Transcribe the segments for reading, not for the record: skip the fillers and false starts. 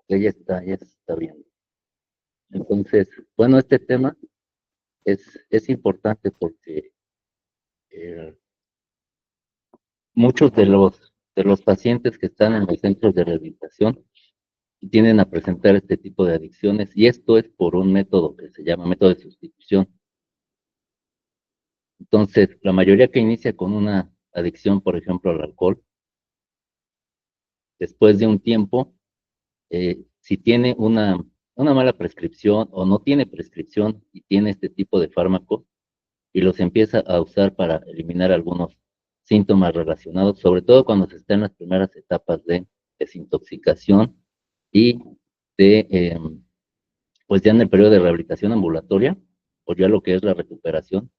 Ya se está viendo. Entonces, bueno, este tema es importante porque eh, muchos de los pacientes que están en los centros de rehabilitación tienden a presentar este tipo de adicciones y esto es por un método que se llama método de sustitución. Entonces, la mayoría que inicia con una adicción, por ejemplo, al alcohol, después de un tiempo, si tiene una mala prescripción o no tiene prescripción y tiene este tipo de fármacos y los empieza a usar para eliminar algunos síntomas relacionados, sobre todo cuando se está en las primeras etapas de desintoxicación y de, pues ya en el periodo de rehabilitación ambulatoria, o ya lo que es la recuperación,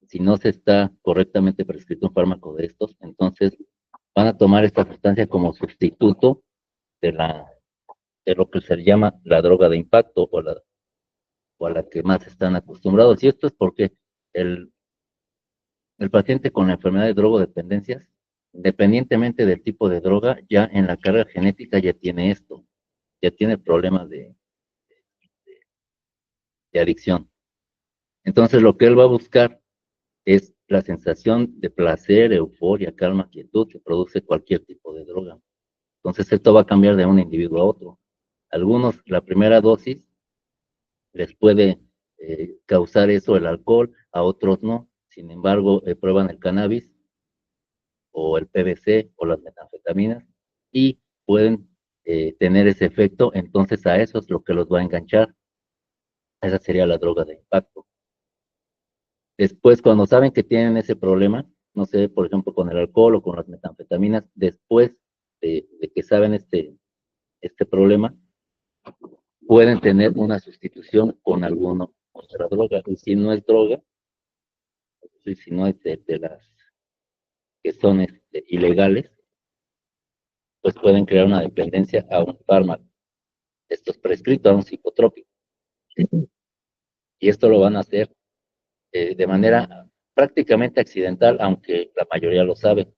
si no se está correctamente prescrito un fármaco de estos, entonces van a tomar esta sustancia como sustituto de de lo que se llama la droga de impacto o a la que más están acostumbrados. Y esto es porque el, el paciente con la enfermedad de drogodependencias, independientemente del tipo de droga, ya en la carga genética ya tiene esto, ya tiene problemas de adicción. Entonces lo que él va a buscar es la sensación de placer, euforia, calma, quietud que produce cualquier tipo de droga. Entonces esto va a cambiar de un individuo a otro. Algunos, la primera dosis les puede causar eso el alcohol, a otros no. Sin embargo, prueban el cannabis o el PVC o las metanfetaminas y pueden tener ese efecto, entonces a eso es lo que los va a enganchar. Esa sería la droga de impacto. Después, cuando saben que tienen ese problema, no sé, por ejemplo, con el alcohol o con las metanfetaminas, después de que saben este problema, pueden tener una sustitución con alguna otra droga. Y si no es droga, y si no es de las que son ilegales, pues pueden crear una dependencia a un fármaco. Esto es prescrito a un psicotrópico. Y esto lo van a hacer de manera prácticamente accidental, aunque la mayoría lo sabe,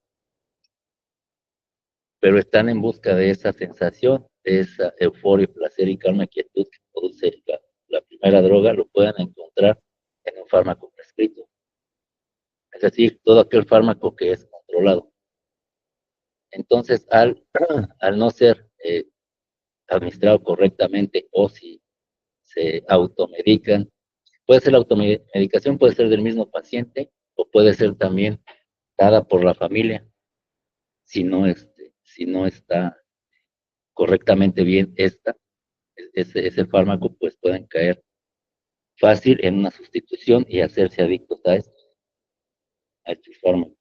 pero están en busca de esa sensación, de esa euforia, placer y calma, quietud que produce la primera droga, lo puedan encontrar en un fármaco prescrito. Es decir, todo aquel fármaco que es controlado. Entonces, al no ser administrado correctamente o si se automedican, puede ser la automedicación, puede ser del mismo paciente o puede ser también dada por la familia si no está correctamente bien ese fármaco, pues pueden caer fácil en una sustitución y hacerse adictos a estos fármacos.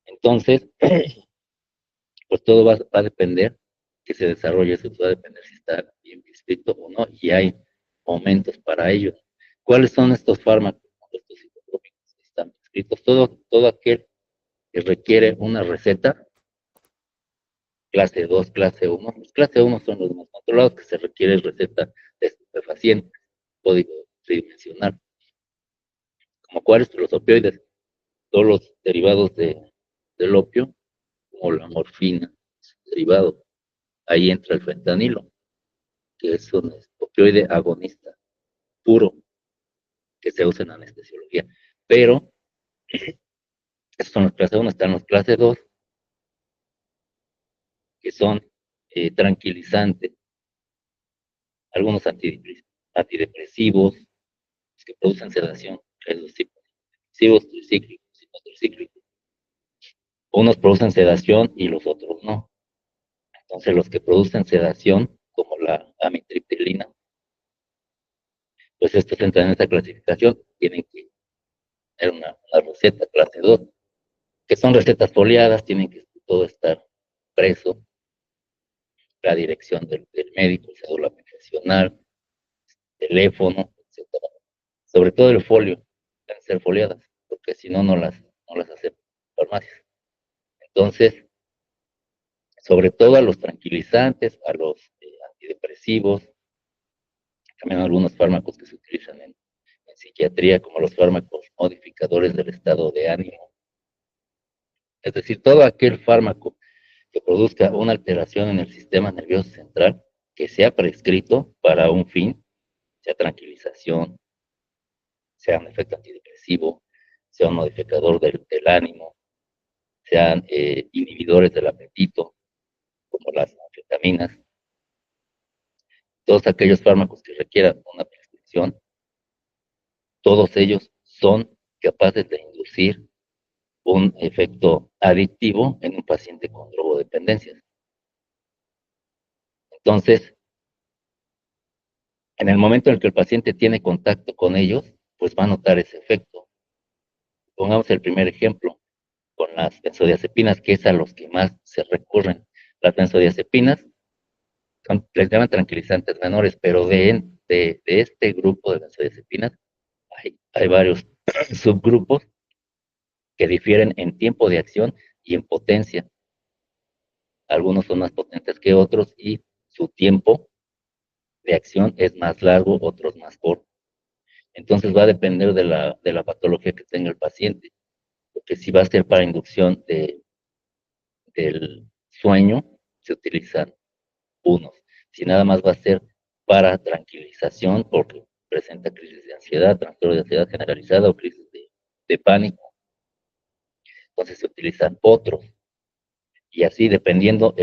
Entonces, pues todo va a depender que se desarrolle eso, va a depender si está bien prescrito o no, y hay momentos para ello. ¿Cuáles son estos fármacos, estos psicotrópicos que están prescritos? Todo aquel que requiere una receta, clase 2, clase 1. Los clase 1 son los más controlados, que se requiere receta de estupefacientes, código tridimensional, como cuáles, los opioides, todos los derivados del opio, como la morfina, derivado. Ahí entra el fentanilo, que es un opioide agonista puro, que se usa en anestesiología. Pero, estos son los clase 1, están los clase 2, que son tranquilizantes, algunos antidepresivos, que producen sedación, esos tipos, depresivos tricíclicos y no tricíclicos. Unos producen sedación y los otros no. Entonces, los que producen sedación, como la amitriptilina, pues estos entran en esta clasificación, tienen que tener una receta clase 2, que son recetas foliadas, tienen que todo estar preso, la dirección del médico, cédula profesional, teléfono, etcétera. Sobre todo el folio, deben ser foliadas, porque si no, no las aceptan farmacias. Entonces, sobre todo a los tranquilizantes, a los antidepresivos, también algunos fármacos que se utilizan en psiquiatría, como los fármacos modificadores del estado de ánimo. Es decir, todo aquel fármaco que produzca una alteración en el sistema nervioso central que sea prescrito para un fin, sea tranquilización, sea un efecto antidepresivo, sea un modificador del ánimo, sean inhibidores del apetito, como las anfetaminas, todos aquellos fármacos que requieran una prescripción, todos ellos son capaces de inducir un efecto adictivo en un paciente con drogodependencias. Entonces, en el momento en el que el paciente tiene contacto con ellos, pues va a notar ese efecto. Pongamos el primer ejemplo con las benzodiazepinas, que es a los que más se recurren. Las benzodiazepinas les llaman tranquilizantes menores, pero de este grupo de benzodiazepinas hay varios subgrupos que difieren en tiempo de acción y en potencia. Algunos son más potentes que otros y su tiempo de acción es más largo, otros más corto. Entonces va a depender de la patología que tenga el paciente, porque si va a ser para inducción del sueño, se utilizan unos. Si nada más va a ser para tranquilización, porque presenta crisis de ansiedad, trastorno de ansiedad generalizada o crisis de pánico, entonces se utilizan otros. Y así, dependiendo,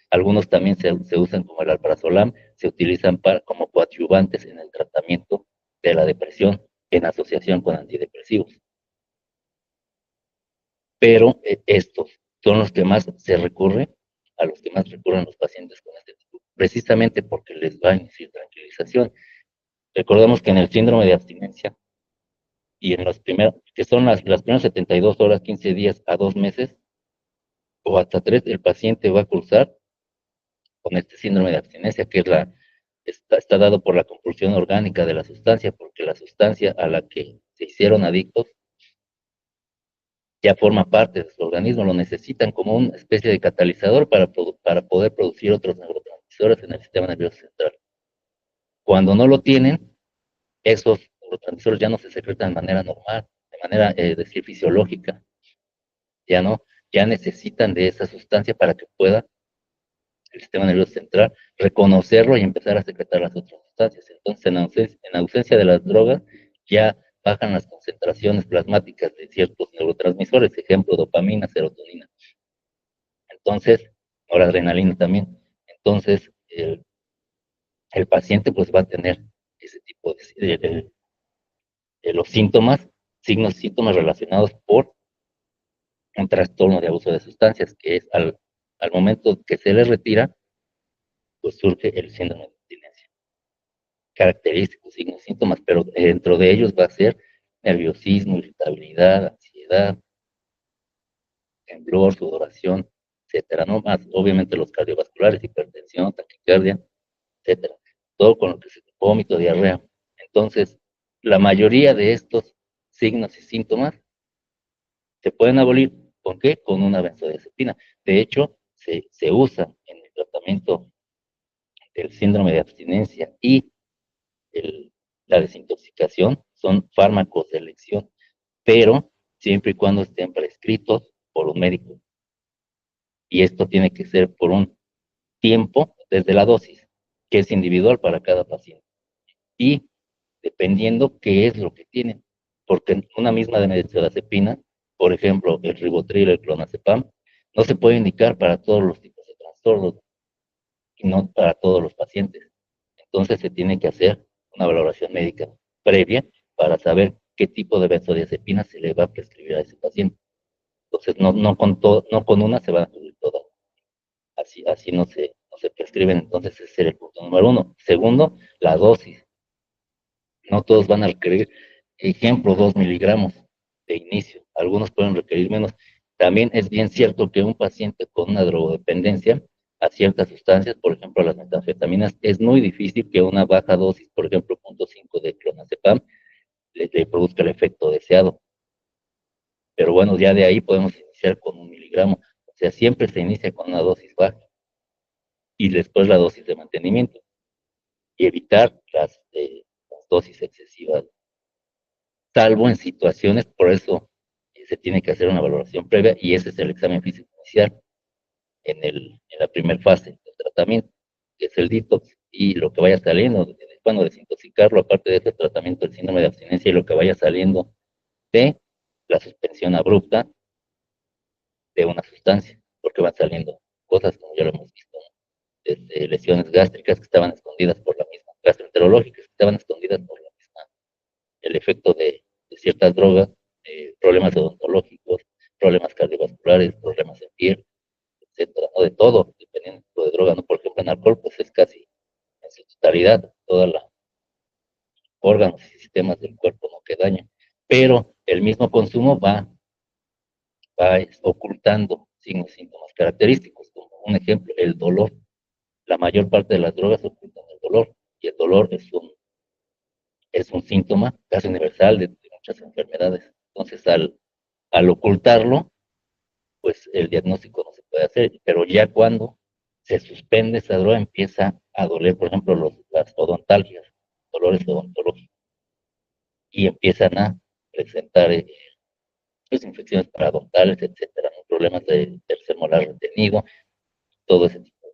algunos también se usan como el alprazolam, se utilizan como coadyuvantes en el tratamiento de la depresión en asociación con antidepresivos. Pero estos son los que más se recurre, a los que más recurren los pacientes con este tipo, precisamente porque les va a inducir tranquilización. Recordemos que en el síndrome de abstinencia y en los primeros, que son las primeras 72 horas, 15 días a 2 meses o hasta 3, el paciente va a cursar con este síndrome de abstinencia, que está dado por la compulsión orgánica de la sustancia, porque la sustancia a la que se hicieron adictos ya forma parte de su organismo, lo necesitan como una especie de catalizador para poder producir otros neurotransmisores en el sistema nervioso central. Cuando no lo tienen, esos neurotransmisores ya no se secretan de manera normal, de manera, decir, fisiológica, ya no, ya necesitan de esa sustancia para que pueda el sistema nervioso central reconocerlo y empezar a secretar las otras sustancias. Entonces, en ausencia de las drogas, ya bajan las concentraciones plasmáticas de ciertos neurotransmisores, ejemplo, dopamina, serotonina. Entonces, ahora adrenalina también. Entonces, el paciente pues va a tener ese tipo de los síntomas, signos y síntomas relacionados por un trastorno de abuso de sustancias, que es al momento que se le retira, pues surge el síndrome de abstinencia. Característicos, signos, síntomas, pero dentro de ellos va a ser nerviosismo, irritabilidad, ansiedad, temblor, sudoración, etcétera, ¿no? Más obviamente los cardiovasculares, hipertensión, taquicardia, etcétera. Todo con lo que se vómito, diarrea. Entonces, la mayoría de estos signos y síntomas se pueden abolir. ¿Con qué? Con una benzodiazepina. De hecho, se usa en el tratamiento del síndrome de abstinencia y el, la desintoxicación, son fármacos de elección, pero siempre y cuando estén prescritos por un médico. Y esto tiene que ser por un tiempo desde la dosis, que es individual para cada paciente. Y dependiendo qué es lo que tienen, porque una misma de benzodiazepina, por ejemplo, el ribotril, el clonazepam, no se puede indicar para todos los tipos de trastornos y no para todos los pacientes. Entonces se tiene que hacer una valoración médica previa para saber qué tipo de benzodiazepina se le va a prescribir a ese paciente. Entonces no con una se van a cubrir todas. Así no se prescriben, entonces ese es el punto número uno. Segundo, la dosis. No todos van a requerir, ejemplo, 2 miligramos de inicio. Algunos pueden requerir menos. También es bien cierto que un paciente con una drogodependencia a ciertas sustancias, por ejemplo, las metanfetaminas, es muy difícil que una baja dosis, por ejemplo, 0.5 de clonazepam, le produzca el efecto deseado. Pero bueno, ya de ahí podemos iniciar con 1 miligramo. O sea, siempre se inicia con una dosis baja y después la dosis de mantenimiento y evitar las dosis excesivas, salvo en situaciones, por eso se tiene que hacer una valoración previa y ese es el examen físico inicial. en la primera fase del tratamiento, que es el detox, y lo que vaya saliendo, bueno, desintoxicarlo, aparte de ese tratamiento del síndrome de abstinencia y lo que vaya saliendo de la suspensión abrupta de una sustancia, porque van saliendo cosas, como ya lo hemos visto, ¿no? Desde lesiones gástricas que estaban escondidas por la misma, gastroenterológicas que estaban escondidas por la misma, el efecto de ciertas drogas, problemas odontológicos, problemas cardiovasculares, problemas de piel, etcétera, ¿no? De todo, dependiendo del tipo de droga, ¿no? Por ejemplo, en alcohol, pues es casi en su totalidad, todos los órganos y sistemas del cuerpo no que dañan, pero el mismo consumo va ocultando signos, síntomas característicos, como un ejemplo, el dolor. La mayor parte de las drogas ocultan el dolor, y el dolor es un síntoma casi universal de muchas enfermedades. Entonces, al ocultarlo, pues el diagnóstico no se puede hacer, pero ya cuando se suspende esa droga empieza a doler, por ejemplo, las odontalgias, dolores odontológicos, y empiezan a presentar pues, infecciones paradontales, etcétera, ¿no? Problemas de tercer molar retenido, todo ese tipo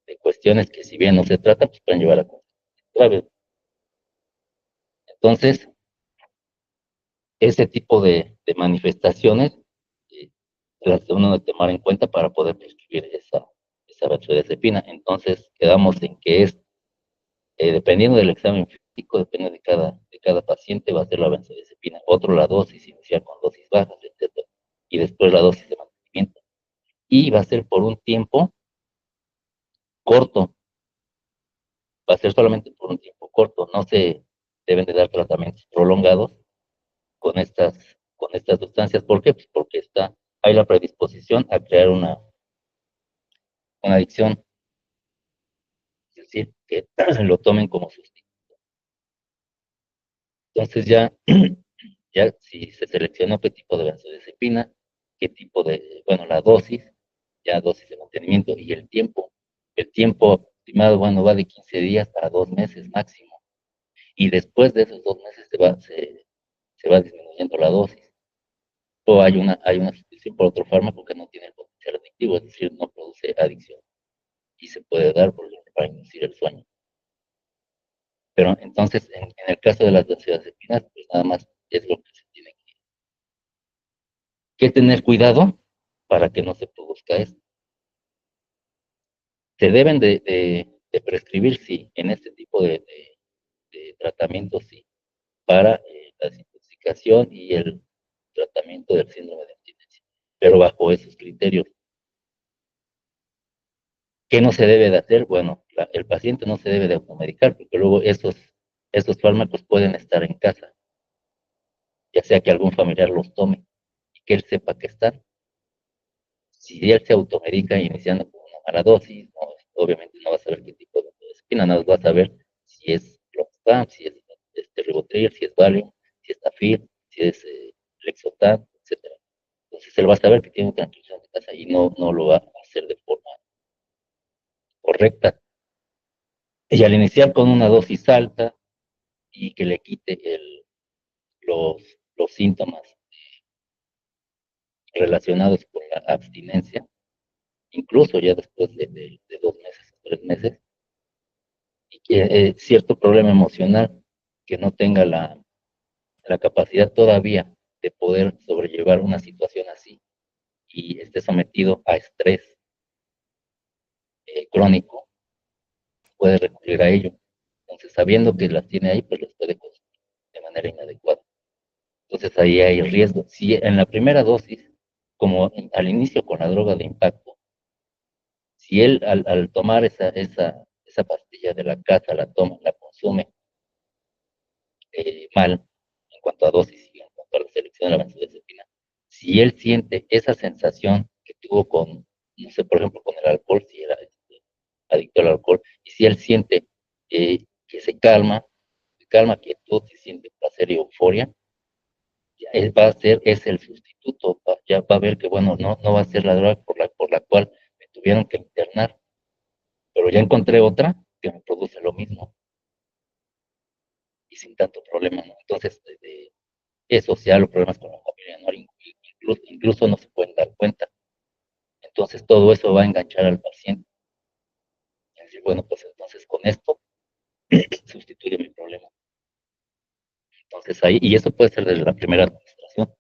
de cuestiones que si bien no se trata, pues pueden llevar a consecuencias graves. Entonces, ese tipo de manifestaciones eh, las debe uno de tomar en cuenta para poder prescribir esa benzodiazepina. Entonces, quedamos en que es, dependiendo del examen físico, depende de cada paciente, va a ser la benzodiazepina. Otro, la dosis inicial con dosis bajas, etcétera. Y después la dosis de mantenimiento. Y va a ser por un tiempo corto, va a ser solamente por un tiempo corto. No se deben de dar tratamientos prolongados con estas sustancias. ¿Por qué? Pues porque hay la predisposición a crear una adicción, es decir, que lo tomen como sustituto. Entonces ya si se seleccionó qué tipo de benzodiazepina, qué tipo de, bueno, la dosis, ya dosis de mantenimiento y el tiempo. El tiempo estimado, bueno, va de 15 días a 2 meses máximo. Y después de esos 2 meses se va disminuyendo la dosis. O hay una sustitución por otro fármaco que no tiene el potencial adictivo, es decir, no produce adicción. Y se puede dar, por ejemplo, para inducir el sueño. Pero entonces, en el caso de las benzodiazepinas, pues nada más es lo que se tiene que tener cuidado para que no se produzca esto. Se deben de prescribir, sí, en este tipo de tratamientos, sí, para la desintoxicación y el tratamiento del síndrome de abstinencia, pero bajo esos criterios. ¿Qué no se debe de hacer? Bueno, el paciente no se debe de automedicar, porque luego esos fármacos pueden estar en casa, ya sea que algún familiar los tome y que él sepa que están. Si él se automedica iniciando con una mala dosis, no, obviamente no va a saber qué tipo de espina, nada más va a saber si es Clomazepam, si es Rivotril, si es Valium, si es Tafir, si es Lexotan, etcétera. Entonces él va a saber que tiene un tranquilizante de casa y no lo va a hacer de forma correcta. Y al iniciar con una dosis alta y que le quite los, los síntomas relacionados con la abstinencia, incluso ya después de 2 meses o 3 meses, y que cierto problema emocional que no tenga la capacidad todavía de poder sobrellevar una situación así y esté sometido a estrés crónico, puede recurrir a ello. Entonces, sabiendo que las tiene ahí, pues las puede consumir de manera inadecuada. Entonces, ahí hay riesgo. Si en la primera dosis, como al inicio con la droga de impacto, si él al tomar esa pastilla de la casa, la toma, la consume mal en cuanto a dosis y en cuanto a la selección de la benzodiazepina, si él siente esa sensación que tuvo con, no sé, por ejemplo, con el alcohol, si era adicto al alcohol, y si él siente que se calma, quietud, si siente placer y euforia, ya él va a ser, es el sustituto, ya va a ver que, bueno, no va a ser la droga por la cual me tuvieron que internar, pero ya encontré otra que me produce lo mismo y sin tanto problema, ¿no? Entonces, es social, los problemas con la familia, ¿no? Incluso no se pueden dar cuenta. Entonces todo eso va a enganchar al paciente. Es decir, bueno, pues entonces con esto sustituye mi problema. Entonces ahí, y eso puede ser desde la primera administración,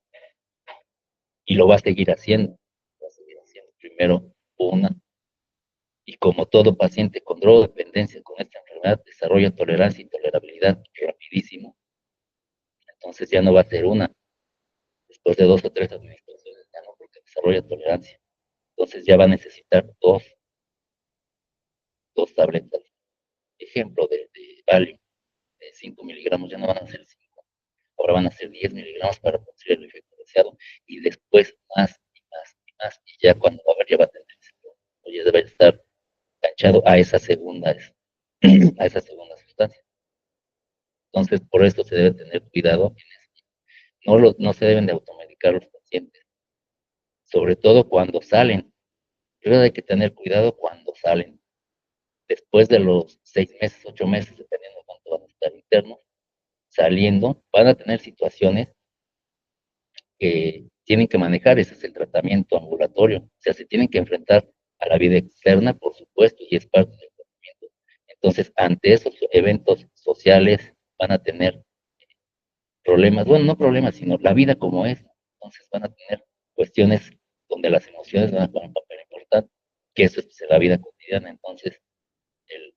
y lo va a seguir haciendo. Va a seguir haciendo primero una, y como todo paciente con drogodependencia, con esta enfermedad, desarrolla tolerancia y tolerabilidad rapidísimo. Entonces ya no va a ser una, después de 2 o 3 administraciones, ya no, porque desarrolla tolerancia. Entonces ya va a necesitar dos tabletas. Ejemplo de Valium, de 5 miligramos, ya no van a ser 5, ahora van a ser 10 miligramos para conseguir el efecto deseado, y después más y más y más, y ya cuando va a ver, ya va a tener ese problema, o ya debe estar enganchado a esa segunda, a esa segunda sustancia. Entonces, por eso se debe tener cuidado. No se deben de automedicar los pacientes, sobre todo cuando salen. Pero hay que tener cuidado cuando salen. Después de los 6 meses, 8 meses, dependiendo de cuánto van a estar internos, saliendo, van a tener situaciones que tienen que manejar. Ese es el tratamiento ambulatorio. O sea, se tienen que enfrentar a la vida externa, por supuesto, y es parte del tratamiento. Entonces, ante esos eventos sociales, van a tener problemas, bueno, no problemas, sino la vida como es. Entonces van a tener cuestiones donde las emociones van a jugar un papel importante, que eso es la vida cotidiana. Entonces, el,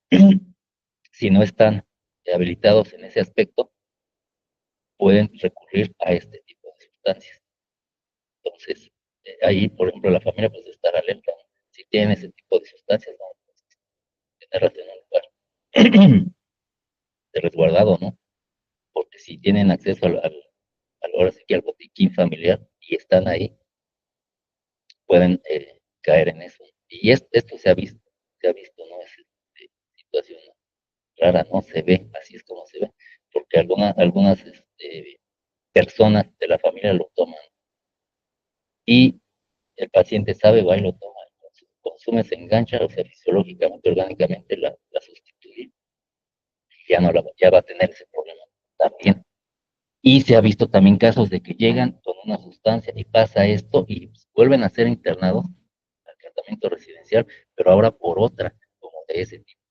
si no están habilitados en ese aspecto, pueden recurrir a este tipo de sustancias. Entonces, ahí, por ejemplo, la familia pues estar alerta, ¿no? Si tienen ese tipo de sustancias, no, pues, tenerlas en un lugar de resguardado, ¿no? Porque si tienen acceso ahora sí que al botiquín familiar y están ahí, pueden caer en eso. Y esto se ha visto, no es situación rara, no se ve, así es como se ve, porque algunas personas de la familia lo toman y el paciente sabe, va y lo toma, consume, se engancha, o sea, fisiológicamente, orgánicamente la sustituye, ya, no ya va a tener ese problema también. Y se ha visto también casos de que llegan con una sustancia y pasa esto y vuelven a ser internados al tratamiento residencial, pero ahora por otra, como de ese tipo,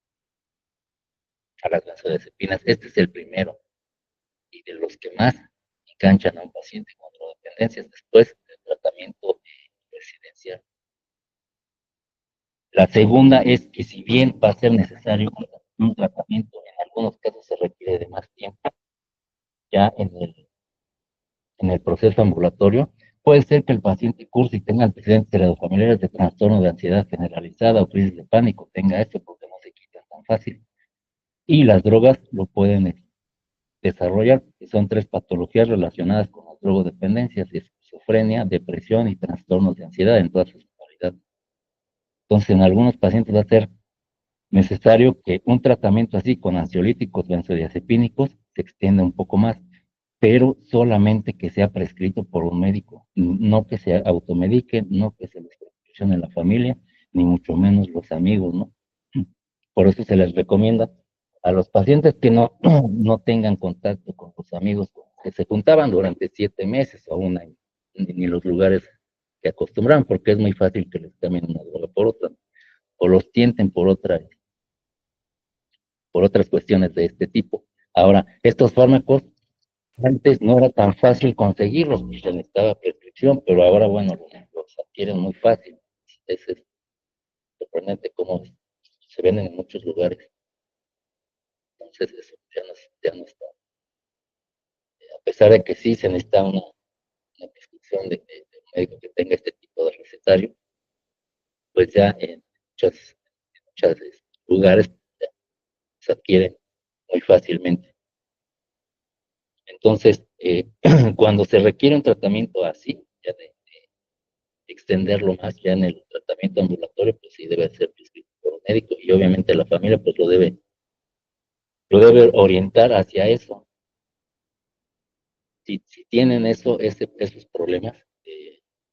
a las benzodiazepinas. Este es el primero y de los que más enganchan a un paciente con drogodependencias después del tratamiento residencial. La segunda es que si bien va a ser necesario un tratamiento, en algunos casos se requiere de más tiempo, ya en el proceso ambulatorio, puede ser que el paciente curse y tenga antecedentes heredofamiliares de trastorno de ansiedad generalizada o crisis de pánico, tenga esto porque no se quita tan fácil. Y las drogas lo pueden desarrollar, que son 3 patologías relacionadas con las drogodependencias: esquizofrenia, depresión y trastornos de ansiedad en todas sus modalidades. Entonces, en algunos pacientes va a ser necesario que un tratamiento así con ansiolíticos benzodiazepínicos se extienda un poco más, pero solamente que sea prescrito por un médico, no que se automediquen, no que se les proporcione la familia, ni mucho menos los amigos, ¿no? Por eso se les recomienda a los pacientes que no, no tengan contacto con los amigos que se juntaban durante 7 meses o un año, ni los lugares que acostumbraban, porque es muy fácil que les cambien una droga por otra, o los tienten por otras cuestiones de este tipo. Ahora, estos fármacos antes no era tan fácil conseguirlos, se necesitaba prescripción, pero ahora, bueno, los adquieren muy fácil. Es sorprendente cómo se venden en muchos lugares. Entonces, eso ya no está. A pesar de que sí se necesita una prescripción de un médico que tenga este tipo de recetario, pues ya en muchos lugares ya se adquieren muy fácilmente. Entonces, cuando se requiere un tratamiento así, ya de extenderlo más ya en el tratamiento ambulatorio, pues sí debe ser prescrito por un médico, y obviamente la familia pues lo debe orientar hacia eso. Si tienen esos problemas,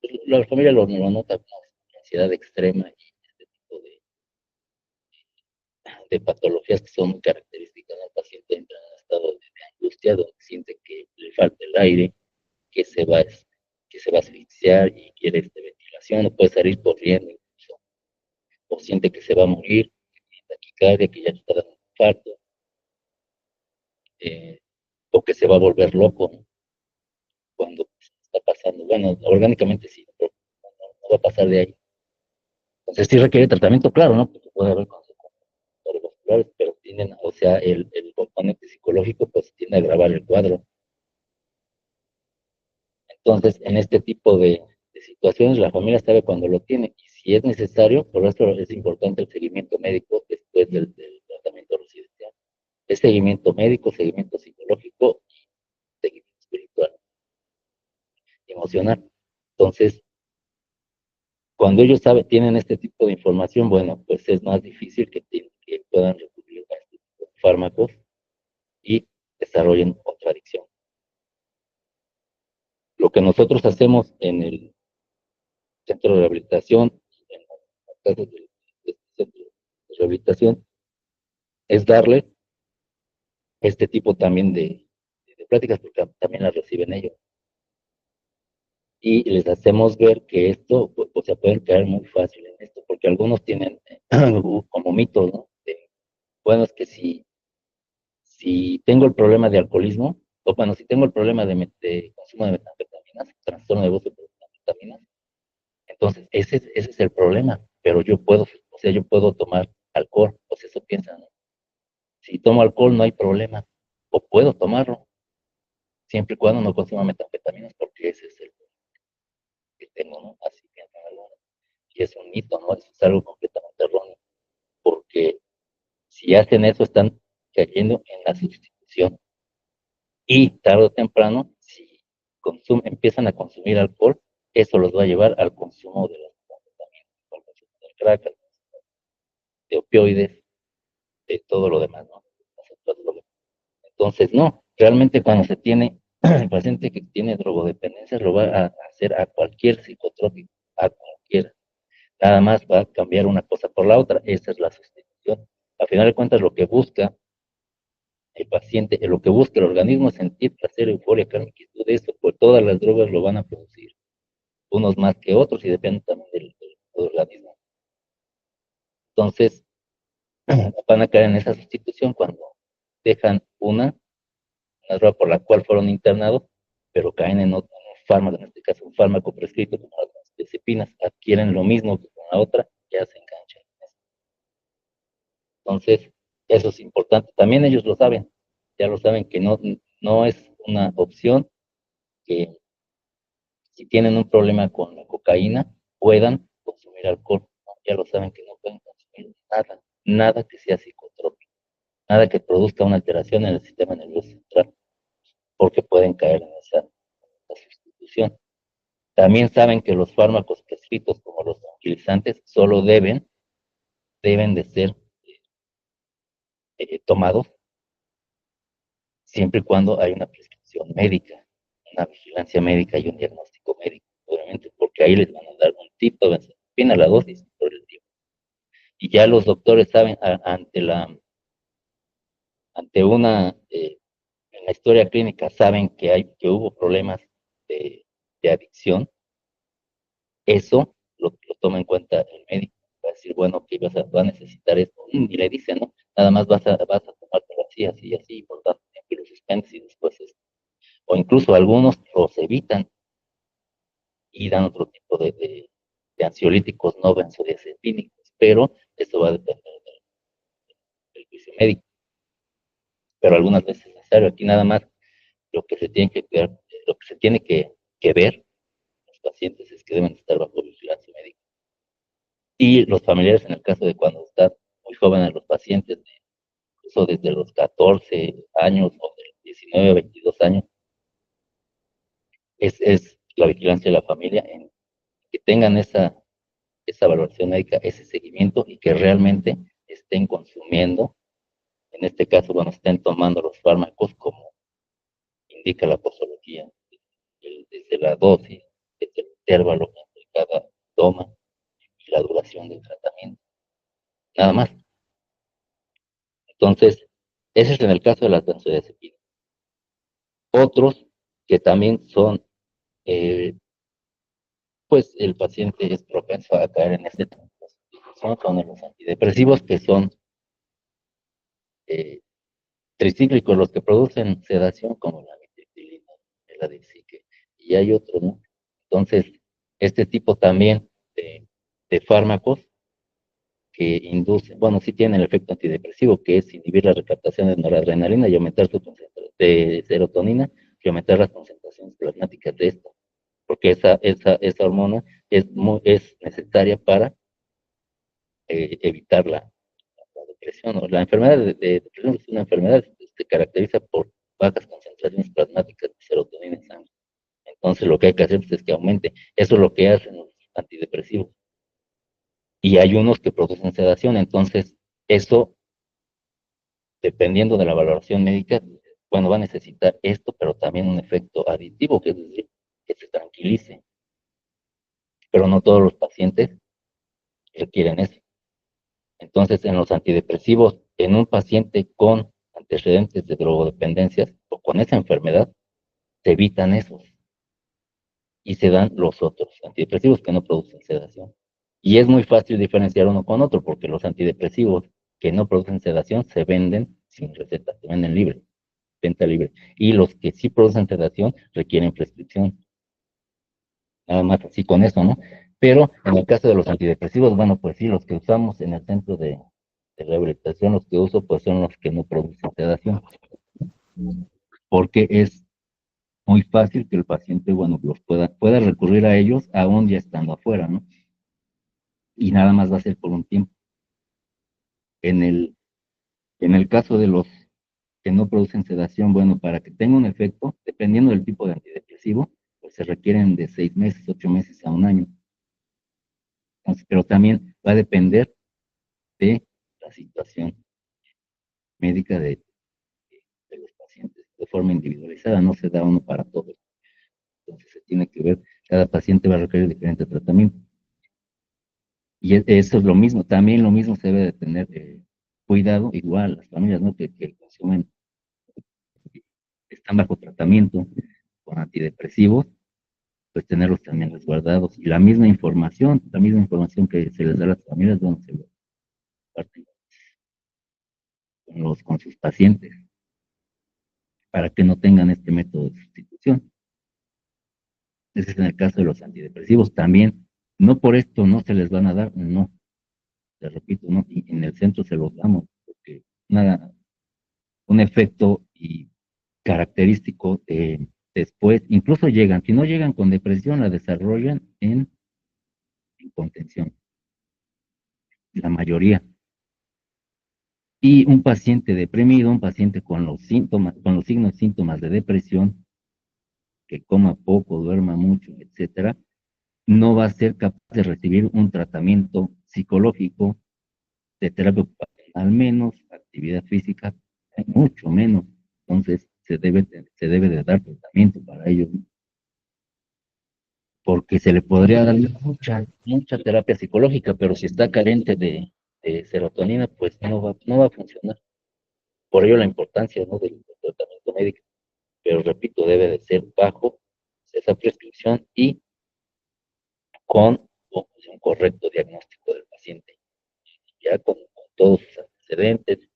pues la familia lo nota como ansiedad extrema y este tipo de patologías que son características del paciente, entra en un estado de angustia donde siente que le falta el aire, que se va a asfixiar y quiere ventilación, no puede salir corriendo, o siente que se va a morir, taquicardia, que ya está dando un infarto, eh, o que se va a volver loco, ¿no? Cuando está pasando. Bueno, orgánicamente sí, pero no va a pasar de ahí. Entonces sí requiere tratamiento, claro, ¿no? Porque puede haber consecuencias cardiovasculares, pero tienden, o sea, el componente psicológico pues tiende a agravar el cuadro. Entonces, en este tipo de situaciones, la familia sabe cuando lo tiene y si es necesario, por eso es importante el seguimiento médico después del tratamiento residencial. Es seguimiento médico, seguimiento psicológico, seguimiento espiritual, emocional. Entonces, cuando ellos saben, tienen este tipo de información, bueno, pues es más difícil que puedan recurrir a este tipo de fármacos y desarrollen contradicción. Lo que nosotros hacemos en el centro de rehabilitación, en los casos de centro de rehabilitación, es darle este tipo también de pláticas, porque también las reciben ellos. Y les hacemos ver que esto, pues, se pueden caer muy fácil en esto, porque algunos tienen como mitos, ¿no? Bueno, es que si tengo el problema de alcoholismo, o bueno, si tengo el problema de consumo de metanfetaminas, trastorno de uso de metanfetaminas, entonces ese es el problema, pero yo puedo, o sea, yo puedo tomar alcohol, pues eso piensan, ¿no? Si tomo alcohol no hay problema, o puedo tomarlo, siempre y cuando no consuma metanfetaminas, porque ese es el que tengo, ¿no? Así piensan algunos. Y es un mito, ¿no? Eso es algo completamente erróneo, porque si hacen eso están cayendo en la sustitución. Y tarde o temprano, si empiezan a consumir alcohol, eso los va a llevar al consumo de las metanfetaminas, al consumo del crack, al consumo de opioides, de todo lo demás, ¿no? Entonces, no, realmente cuando se tiene, el paciente que tiene drogodependencia lo va a hacer a cualquier psicotrópico, a cualquier, nada más va a cambiar una cosa por la otra, esa es la sustitución. Al final de cuentas, lo que busca el paciente, lo que busca el organismo es sentir placer, euforia, calma, quietud, eso, pues todas las drogas lo van a producir, unos más que otros y depende también del organismo. Entonces, van a caer en esa sustitución cuando dejan una droga por la cual fueron internados, pero caen en otro fármaco, en este caso un fármaco prescrito como las benzodiazepinas, adquieren lo mismo que con la otra, ya se enganchan. Entonces, eso es importante. También ellos lo saben, ya lo saben que no es una opción que si tienen un problema con la cocaína, puedan consumir alcohol. ¿No? Ya lo saben que no pueden consumir nada, nada que sea psicotrópico, nada que produzca una alteración en el sistema nervioso central, porque pueden caer en esa sustitución. También saben que los fármacos prescritos como los tranquilizantes solo deben de ser tomados siempre y cuando hay una prescripción médica, una vigilancia médica y un diagnóstico médico, obviamente, porque ahí les van a dar un tipo de benzodiazepina, la dosis por el tiempo. Y ya los doctores saben ante una en la historia clínica saben que hubo problemas de, de adicción, eso lo toma en cuenta el médico. Va a decir, bueno, que va a necesitar esto. Y le dice, ¿no? Nada más vas a tomártelo así, así, así, por tanto tiempo y lo suspendes y después esto. O incluso algunos los evitan y dan otro tipo de ansiolíticos no benzodiazepínicos, pero eso va a depender del juicio médico. Pero algunas veces es necesario. Aquí nada más lo que se tiene que ver, lo que se tiene que ver los pacientes es que deben estar bajo vigilancia médica. Y los familiares, en el caso de cuando están muy jóvenes los pacientes, incluso desde los 14 años o de 19 a 22 años, es la vigilancia de la familia en que tengan esa valoración médica, ese seguimiento y que realmente estén consumiendo, en este caso, bueno, estén tomando los fármacos como indica la posología, desde la dosis, desde el intervalo entre cada toma y la duración del tratamiento. Nada más. Entonces, ese es en el caso de las benzodiazepinas. Otros que también son, pues el paciente es propenso a caer en este tipo de son los antidepresivos que son eh, tricíclicos, los que producen sedación, como la mitriptilina, el adicique, y hay otros, ¿no? Entonces, este tipo también de fármacos que inducen, bueno, sí tienen el efecto antidepresivo, que es inhibir la recaptación de noradrenalina y aumentar su concentración de serotonina y aumentar las concentraciones plasmáticas de esta, porque esa hormona es necesaria para evitar la depresión. ¿No? La enfermedad de depresión es una enfermedad que se caracteriza por bajas concentraciones plasmáticas de serotonina en sangre. Entonces lo que hay que hacer pues, es que aumente. Eso es lo que hacen los antidepresivos. Y hay unos que producen sedación. Entonces, eso, dependiendo de la valoración médica, bueno, va a necesitar esto, pero también un efecto aditivo, que es decir, que se tranquilice. Pero no todos los pacientes requieren eso. Entonces, en los antidepresivos, en un paciente con antecedentes de drogodependencias o con esa enfermedad, se evitan esos y se dan los otros antidepresivos que no producen sedación. Y es muy fácil diferenciar uno con otro porque los antidepresivos que no producen sedación se venden sin receta, se venden libre, venta libre. Y los que sí producen sedación requieren prescripción. Nada más así con eso, ¿no? Pero en el caso de los antidepresivos, bueno, pues sí, los que usamos en el centro de rehabilitación, los que uso, pues son los que no producen sedación, porque es muy fácil que el paciente, bueno, pueda recurrir a ellos aún ya estando afuera, ¿no? Y nada más va a ser por un tiempo. En en el caso de los que no producen sedación, bueno, para que tenga un efecto, dependiendo del tipo de antidepresivo, pues se requieren de 6 meses, 8 meses a un año. Entonces, pero también va a depender de la situación médica de los pacientes, de forma individualizada, no se da uno para todos. Entonces se tiene que ver, cada paciente va a requerir diferente tratamiento. Y eso es lo mismo, también lo mismo se debe de tener cuidado, igual las familias, ¿no? Que consumen, están bajo tratamiento con antidepresivos, pues tenerlos también resguardados. Y la misma información que se les da a las familias, bueno, se lo comparten con sus pacientes para que no tengan este método de sustitución. Ese es en el caso de los antidepresivos. También, no por esto no se les van a dar, no, te repito, no, y en el centro se los damos, porque nada, un efecto y característico después, incluso llegan, si no llegan con depresión, la desarrollan en contención, la mayoría. Y un paciente deprimido, un paciente con los síntomas, con los signos y síntomas de depresión, que coma poco, duerma mucho, etcétera, no va a ser capaz de recibir un tratamiento psicológico de terapia ocupacional, al menos actividad física, mucho menos. Entonces, se debe de dar tratamiento para ellos, ¿no? Porque se le podría dar mucha terapia psicológica, pero si está carente de serotonina, pues no va a funcionar. Por ello la importancia, ¿no? Del tratamiento médico. Pero repito, debe de ser bajo esa prescripción y con un correcto diagnóstico del paciente, ya con todos sus antecedentes,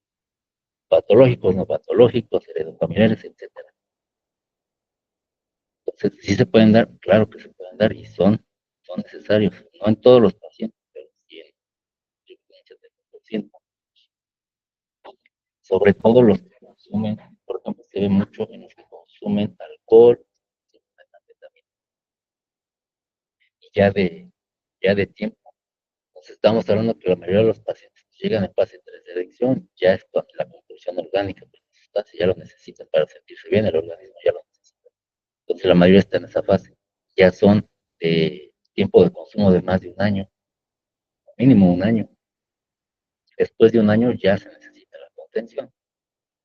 patológicos, no patológicos, heredofamiliares, etcétera. Entonces, sí se pueden dar, claro que se pueden dar y son necesarios, no en todos los pacientes, pero sí en el 70%. Sobre todo los que consumen, por ejemplo, se ve mucho en los que consumen alcohol, y ya de tiempo. Entonces, estamos hablando que la mayoría de los pacientes llegan en fase 3 de adicción, ya es con la compulsión orgánica, porque la sustancia ya lo necesitan para sentirse bien, el organismo ya lo necesita. Entonces, la mayoría está en esa fase. Ya son de tiempo de consumo de más de un año, mínimo un año. Después de un año ya se necesita la contención,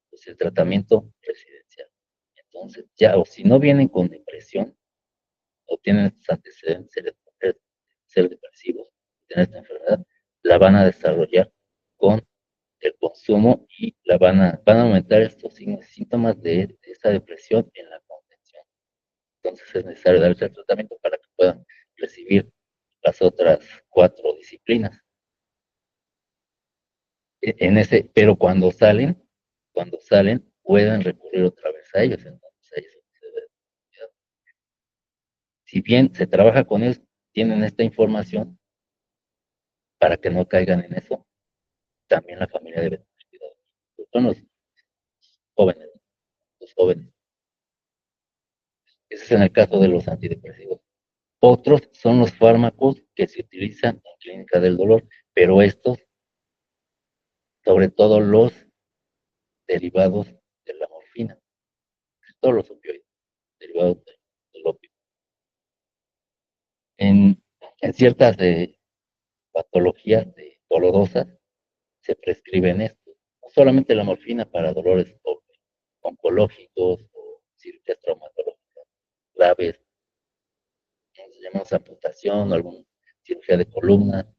pues el tratamiento residencial. Entonces, ya, o si no vienen con depresión, o tienen estos antecedentes de ser depresivos, tener esta enfermedad, la van a desarrollar con el consumo y van a aumentar estos signos y síntomas de esta depresión en la contención. Entonces es necesario darles el tratamiento para que puedan recibir las otras 4 disciplinas. Pero cuando salen, pueden recurrir otra vez a ellos. Entonces, ahí se debe de cuidar. Si bien se trabaja con ellos, tienen esta información para que no caigan en eso, también la familia debe tener cuidado. Son jóvenes, los jóvenes. Ese es en el caso de los antidepresivos. Otros son los fármacos que se utilizan en clínica del dolor, pero estos, sobre todo los derivados de la morfina, todos los opioides, derivados del opio. En, en ciertas patologías dolorosas se prescriben estos, no solamente la morfina para dolores oncológicos o cirugías traumatológicas graves, llamamos amputación o alguna cirugía de columna.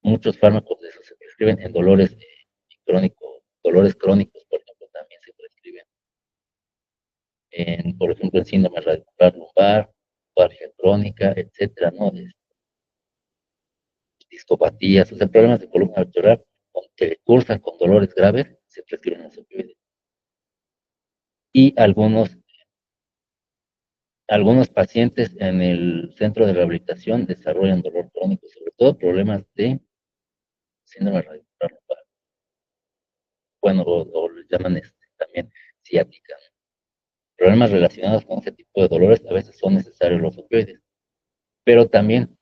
Muchos fármacos de esos se prescriben en dolores crónicos, dolores crónicos, por ejemplo, también se prescriben. Por ejemplo, en síndrome radicular lumbar, pargia crónica, etcétera, ¿no? Discopatías, o sea, problemas de columna vertebral que cursan con dolores graves, se prescriben los opioides. Y algunos pacientes en el centro de rehabilitación desarrollan dolor crónico, sobre todo problemas de síndrome radicular lumbar. Bueno, o le llaman también ciática. Problemas relacionados con ese tipo de dolores a veces son necesarios los opioides. Pero también,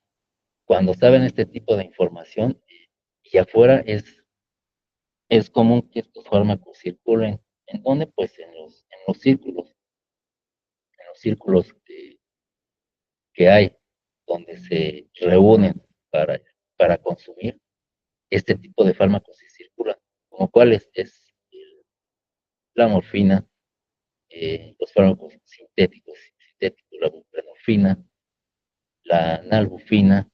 cuando saben este tipo de información, y afuera es común que estos fármacos circulen. ¿En dónde? Pues en los círculos que hay, donde se reúnen para consumir este tipo de fármacos y circulan. Como cuáles es la morfina, los fármacos sintéticos, la buprenorfina, la nalbufina,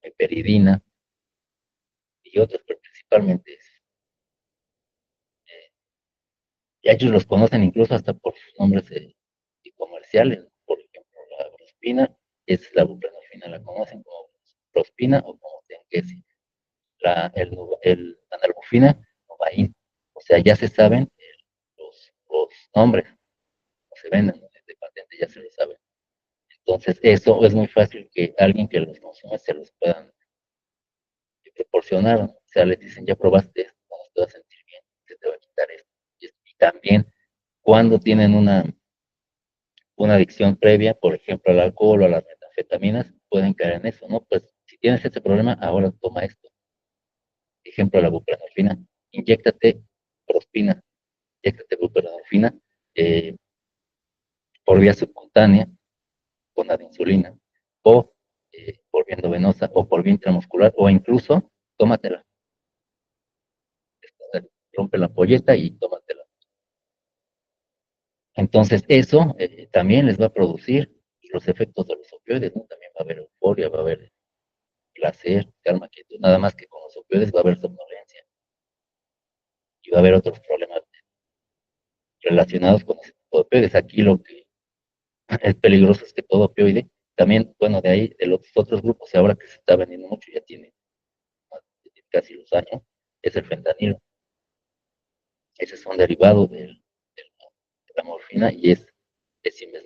heperidina y otros, pero principalmente y ellos los conocen incluso hasta por sus nombres comerciales. Por ejemplo, la brospina es la buprenorfina, la conocen como brospina o como tenquesi. La nalbufina, novain. O sea, ya se saben los nombres, no se venden, ¿no? De patente ya se lo saben. Entonces, eso es muy fácil que alguien que los consume se los puedan proporcionar, ¿no? O sea, les dicen, ya probaste esto, no te vas a sentir bien, se te va a quitar esto. Y también, cuando tienen una adicción previa, por ejemplo, al alcohol o a las metanfetaminas, pueden caer en eso, ¿no? Pues si tienes este problema, ahora toma esto. Ejemplo, la buprenorfina, inyéctate prospina, inyéctate buprenorfina eh, por vía subcutánea con la de insulina, o por vía endovenosa, o por vía intramuscular, o incluso tómatela. Rompe la ampolleta y tómatela. Entonces, eso también les va a producir los efectos de los opioides, ¿no? También va a haber euforia, va a haber placer, calma, quietud, nada más que con los opioides va a haber somnolencia y va a haber otros problemas relacionados con ese tipo de opioides. Aquí lo que es peligroso es que todo opioide, también, bueno, de ahí, de los otros grupos, y ahora que se está vendiendo mucho, ya tiene casi los años, es el fentanilo. Ese es un derivado de la morfina y es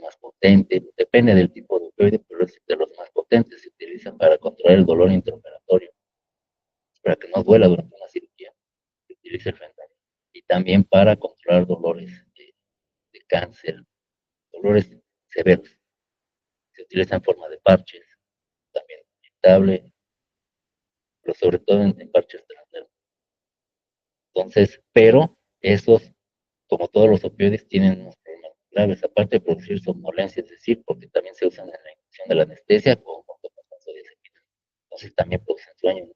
más potente, depende del tipo de opioide, pero es de los más potentes, se utilizan para controlar el dolor intraoperatorio, para que no duela durante una cirugía, se utiliza el fentanilo. Y también para controlar dolores de cáncer, dolores severos, se utiliza en forma de parches, también inyectable, pero sobre todo en parches transdermales. Entonces, pero esos, como todos los opioides, tienen unos problemas graves, aparte de producir somnolencia, es decir, porque también se usan en la inducción de la anestesia con benzodiazepina. Entonces también producen sueño, ¿no?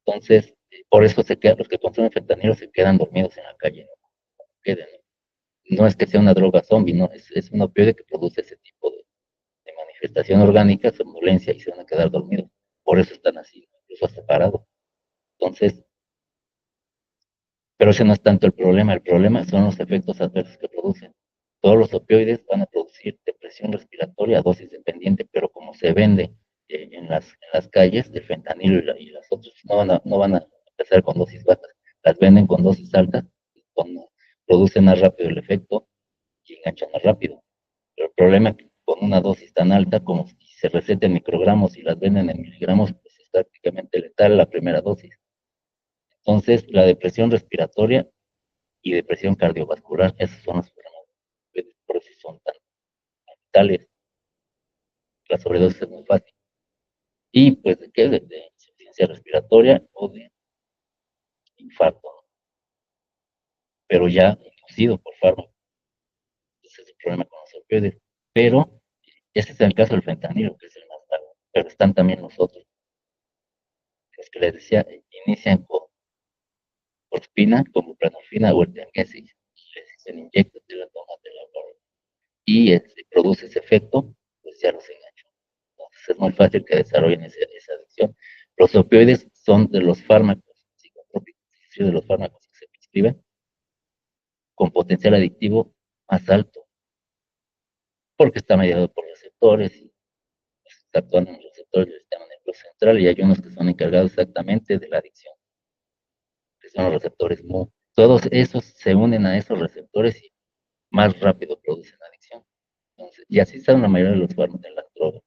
Entonces, por eso los que consumen fentanilo se quedan dormidos en la calle, ¿no? Queden, ¿no? No es que sea una droga zombie, no, es un opioide que produce ese tipo de manifestación orgánica, somnolencia, y se van a quedar dormidos. Por eso están así, ¿no? Incluso separados. Entonces, pero ese no es tanto el problema son los efectos adversos que producen. Todos los opioides van a producir depresión respiratoria a dosis dependiente, pero como se vende las calles de fentanilo y las otras no van a empezar con dosis bajas, las venden con dosis altas, producen más rápido el efecto y enganchan más rápido. Pero el problema es que con una dosis tan alta, como si se receta en microgramos y las venden en miligramos, pues es prácticamente letal la primera dosis. Entonces, la depresión respiratoria y depresión cardiovascular, esos son los problemas, por eso son tan letales. La sobredosis es muy fácil. Y pues, ¿de qué? De insuficiencia respiratoria o de infarto, ¿no? Pero ya inducido por fármaco. Ese es el problema con los opioides. Pero ese es el caso del fentanilo, que es el más grave. Pero están también los otros. Los que les decía, inician con morfina, como buprenorfina o el tengesis. Se le inyecta, te la tomas, te la guardas. Y produce ese efecto, pues ya los enganchó. Entonces es muy fácil que desarrollen esa adicción. Los opioides son de los fármacos psicotrópicos, de los fármacos que se prescriben con potencial adictivo más alto, porque está mediado por receptores y está actuando en los receptores del sistema nervioso central, y hay unos que son encargados exactamente de la adicción, que son los receptores MU. Todos esos se unen a esos receptores y más rápido producen adicción. Entonces, y así están la mayoría de los fármacos de las drogas,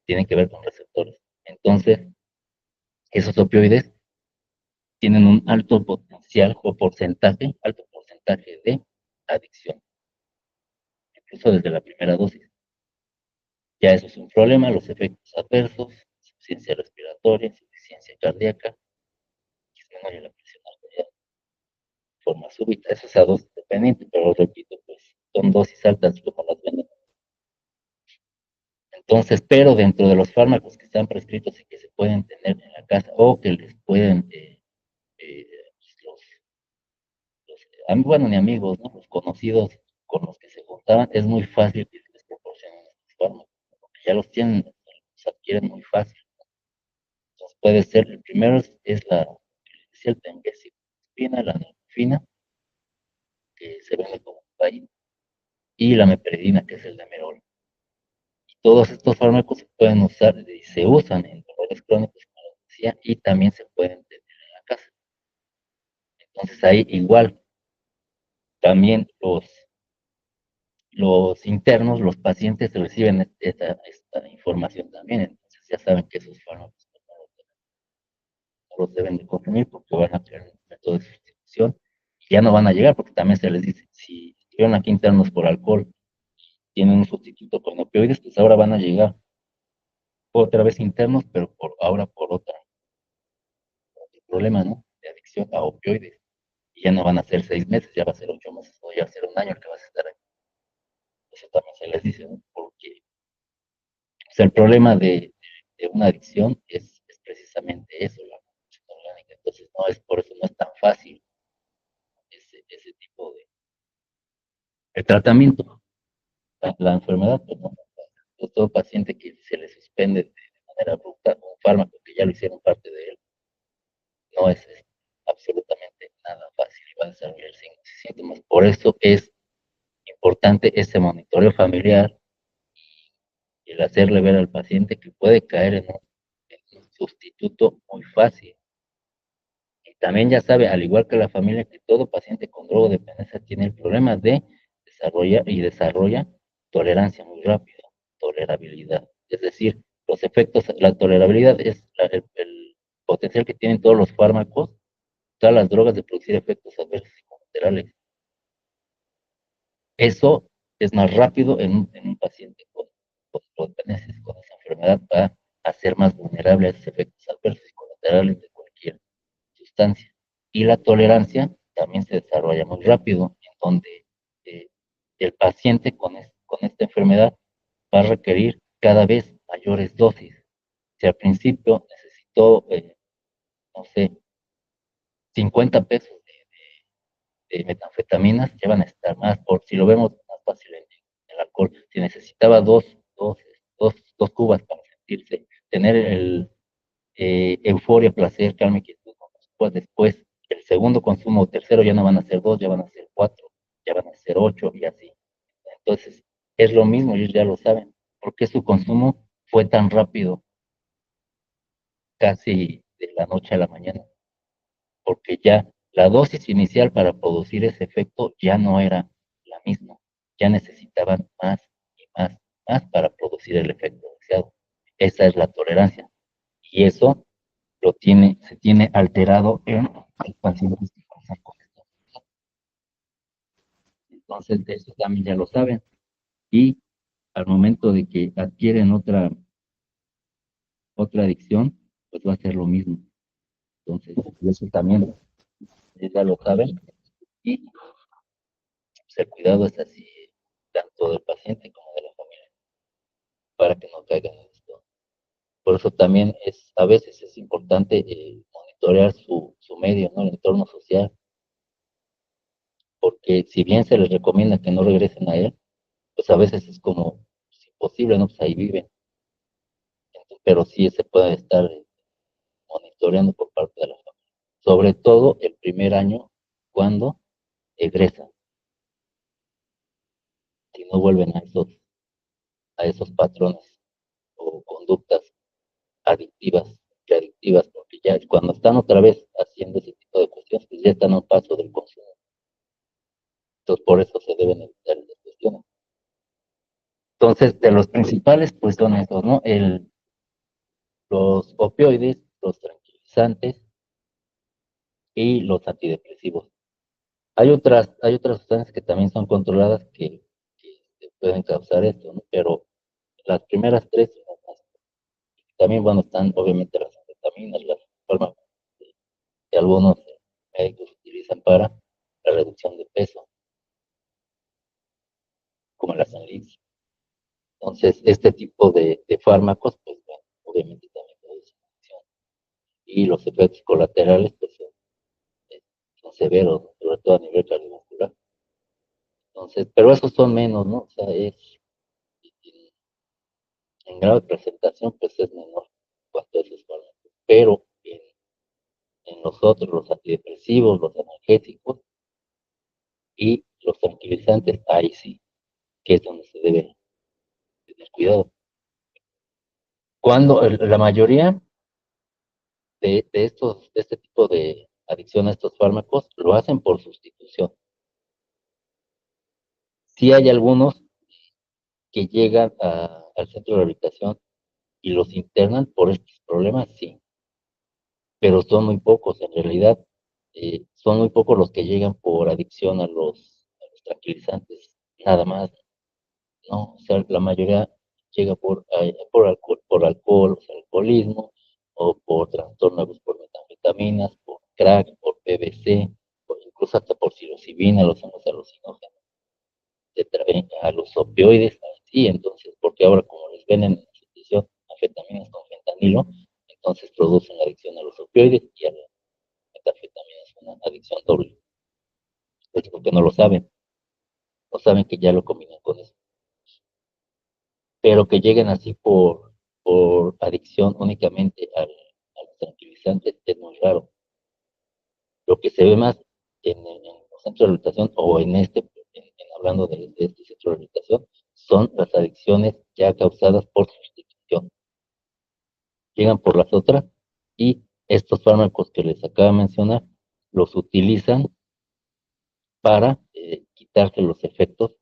tienen que ver con receptores. Entonces, esos opioides tienen un alto potencial o alto porcentaje de adicción, incluso desde la primera dosis. Ya eso es un problema, los efectos adversos, insuficiencia respiratoria, insuficiencia cardíaca, disminuye la presión arterial de forma súbita. Eso es a dosis dependiente, pero repito, pues son dosis altas como las venden. Entonces, pero dentro de los fármacos que están prescritos y que se pueden tener en la casa o que les pueden, eh, bueno, ni amigos, ¿no? Los conocidos con los que se juntaban, es muy fácil que se les proporcionen estos fármacos, porque ya los tienen, los adquieren muy fácil. Entonces puede ser, el primero es el tengesidina, la norfina, que se vende como país, y la mepredina, que es el demerol. Y todos estos fármacos se pueden usar y se usan en dolores crónicos, como decía, y también se pueden tener en la casa. Entonces ahí igual, también los internos, los pacientes reciben esta información también, entonces ya saben que esos fármacos no los deben de consumir porque van a tener un método de sustitución y ya no van a llegar, porque también se les dice, si estuvieron aquí internos por alcohol, tienen un sustituto con opioides, pues ahora van a llegar otra vez internos, pero ahora por otro problema, ¿no? De adicción a opioides. Y ya no van a ser 6 meses, ya va a ser 8 meses, o ya va a ser un año el que vas a estar ahí. Eso también se les dice, ¿no? Porque o sea, el problema de una adicción es precisamente eso, la conducta orgánica. Entonces, no es por eso no es tan fácil ese tipo de tratamiento. La enfermedad, pues no, todo paciente que se le suspende de manera abrupta un fármaco que ya lo hicieron parte de él, no es absolutamente nada fácil y va a desarrollar signos y síntomas. Por eso es importante ese monitoreo familiar y el hacerle ver al paciente que puede caer en un sustituto muy fácil. Y también ya sabe, al igual que la familia, que todo paciente con drogodependencia tiene el problema de desarrolla tolerancia muy rápido, tolerabilidad. Es decir, los efectos, la tolerabilidad es el potencial que tienen todos los fármacos, todas las drogas de producir efectos adversos y colaterales. Eso es más rápido en un paciente con drogodependencia, con esa enfermedad, va a ser más vulnerable a esos efectos adversos y colaterales de cualquier sustancia. Y la tolerancia también se desarrolla muy rápido, en donde eh, el paciente con esta enfermedad va a requerir cada vez mayores dosis. Si al principio necesitó, no sé, 50 pesos de metanfetaminas, ya van a estar más, por si lo vemos más fácil en el alcohol, si necesitaba dos cubas para sentirse, tener euforia, placer, calma y quietud, pues después el segundo consumo o tercero ya no van a ser 2, ya van a ser 4, ya van a ser 8 y así. Entonces, es lo mismo, ellos ya lo saben. ¿Por qué su consumo fue tan rápido? casi de la noche a la mañana, porque ya la dosis inicial para producir ese efecto ya no era la misma, ya necesitaban más y más, más para producir el efecto deseado. Esa es la tolerancia. Y eso se tiene alterado en el paciente que pasa con esto. Entonces, de eso también ya lo saben. Y al momento de que adquieren otra adicción, pues va a ser lo mismo. Entonces, eso también ya lo saben. Y pues, el cuidado es así, tanto del paciente como de la familia, para que no caigan en esto. Por eso también a veces es importante monitorear su medio, ¿no? El entorno social, porque si bien se les recomienda que no regresen a él, pues a veces es como pues, imposible, ¿no? Pues ahí viven. Pero sí se puede estar monitoreando por parte de la familia. Sobre todo el primer año cuando egresan, si no vuelven a esos patrones o conductas adictivas, readictivas, porque ya cuando están otra vez haciendo ese tipo de cuestiones, pues ya están a un paso del consumo. Entonces, por eso se deben evitar esas cuestiones. Entonces, de los principales, pues son esos, ¿no? Los opioides, los tranquilizantes y los antidepresivos. Hay otras sustancias que también son controladas que pueden causar esto, ¿no? Pero las primeras tres son las más. También, bueno, están obviamente las anfetaminas, las fármacos que algunos médicos utilizan para la reducción de peso, como la Sanlix. Entonces, este tipo de fármacos, pues bueno, obviamente también producen adicción. Y los efectos colaterales, pues son severos, ¿no? Sobre todo a nivel cardiovascular. Entonces, pero esos son menos, ¿no? O sea, en grado de presentación, pues es menor cuanto a esos fármacos. Pero en los otros, los antidepresivos, los analgésicos y los tranquilizantes, ahí sí, que es donde se debe tener cuidado. Cuando la mayoría de este tipo de adicción a estos fármacos lo hacen por sustitución. Sí hay algunos que llegan al centro de rehabilitación y los internan por estos problemas, sí, pero son muy pocos en realidad. Son muy pocos los que llegan por adicción a los tranquilizantes, nada más, ¿no? O sea, la mayoría llega por alcohol, o sea, alcoholismo, o por trastornos por metanfetaminas, por crack, por PVC, incluso hasta por psilocibina, los hongos alucinógenos, a los opioides, sí, entonces, porque ahora como les venden en sustitución anfetaminas con fentanilo, entonces producen adicción a los opioides y a las metanfetaminas, una adicción doble. Es porque no lo saben, no saben que ya lo combinan con eso. Pero que lleguen así por adicción únicamente a los tranquilizantes es muy raro. Lo que se ve más en los centros de rehabilitación o hablando de este centro de rehabilitación, son las adicciones ya causadas por sustitución. Llegan por las otras y estos fármacos que les acabo de mencionar los utilizan para quitarse los efectos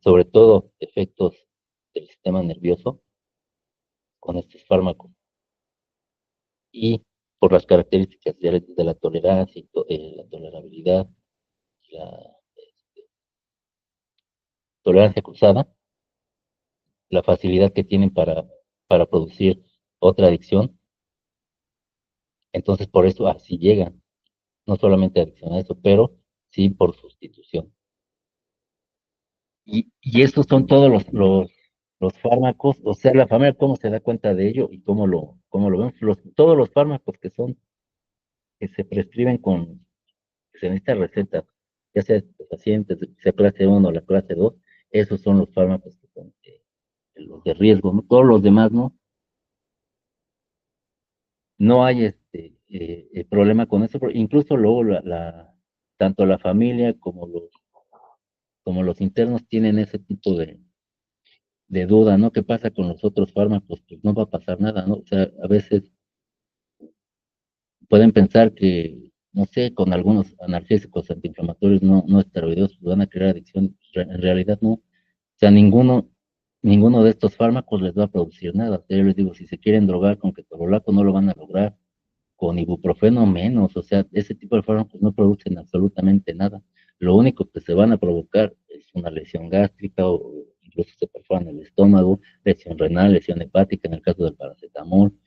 sobre todo efectos del sistema nervioso con estos fármacos y por las características de la tolerancia, la tolerabilidad, la tolerancia cruzada, la facilidad que tienen para producir otra adicción. Entonces, por eso así llegan, no solamente adicción a eso, pero sí por sustitución. Y estos son todos los fármacos, o sea, la familia cómo se da cuenta de ello y cómo lo ven. Todos los fármacos que se prescriben que se necesita receta, ya sea de pacientes, sea clase 1 o la clase 2, esos son los fármacos que son los de riesgo, ¿no? Todos los demás, ¿no? No hay problema con eso, incluso luego tanto la familia como los internos tienen ese tipo de duda, ¿no? ¿Qué pasa con los otros fármacos? Pues no va a pasar nada, ¿no? O sea, a veces pueden pensar que, no sé, con algunos analgésicos antiinflamatorios no esteroideos pues van a crear adicción. En realidad no. O sea, ninguno de estos fármacos les va a producir nada. O sea, yo les digo, si se quieren drogar con ketorolaco no lo van a lograr, con ibuprofeno menos. O sea, ese tipo de fármacos no producen absolutamente nada. Lo único que se van a provocar es una lesión gástrica o incluso se perforan el estómago, lesión renal, lesión hepática en el caso del paracetamol.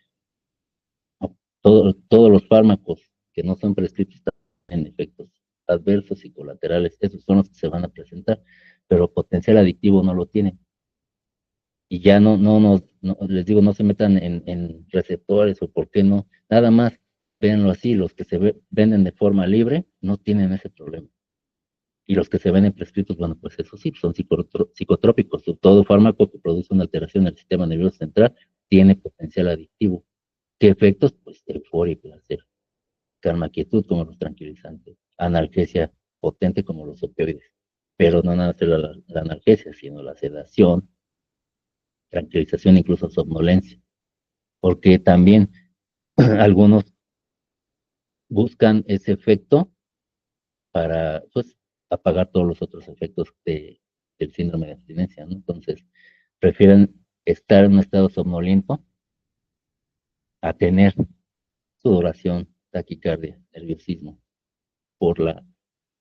Todos los fármacos que no son prescritos tienen efectos adversos y colaterales. Esos son los que se van a presentar, pero potencial adictivo no lo tienen. Y ya les digo, no se metan en receptores o por qué no. Nada más, véanlo así, los que venden de forma libre no tienen ese problema. Y los que se venden prescritos, bueno, pues eso sí, son psicotrópicos. Todo fármaco que produce una alteración del sistema nervioso central tiene potencial adictivo. ¿Qué efectos? Pues euforia y placer. Calma, quietud como los tranquilizantes, analgesia potente como los opioides, pero no nada más la analgesia, sino la sedación, tranquilización, incluso somnolencia, porque también algunos buscan ese efecto para, pues, apagar todos los otros efectos del síndrome de abstinencia, ¿no? Entonces, prefieren estar en un estado somnoliento a tener sudoración, taquicardia, nerviosismo, por la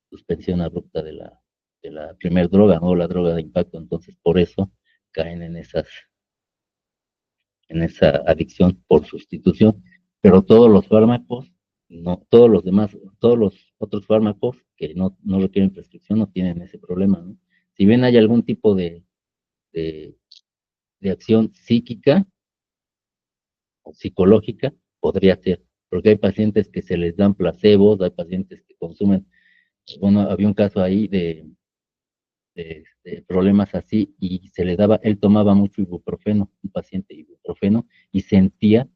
suspensión abrupta de la primer droga, ¿no? La droga de impacto. Entonces, por eso caen en esa adicción por sustitución. Pero todos los fármacos, no, todos los otros fármacos que no requieren prescripción no tienen ese problema, ¿no? Si bien hay algún tipo de, de acción psíquica o psicológica, podría ser, porque hay pacientes que se les dan placebos, hay pacientes que consumen, bueno, había un caso ahí de problemas así y se le daba, él tomaba mucho ibuprofeno, un paciente ibuprofeno, y sentía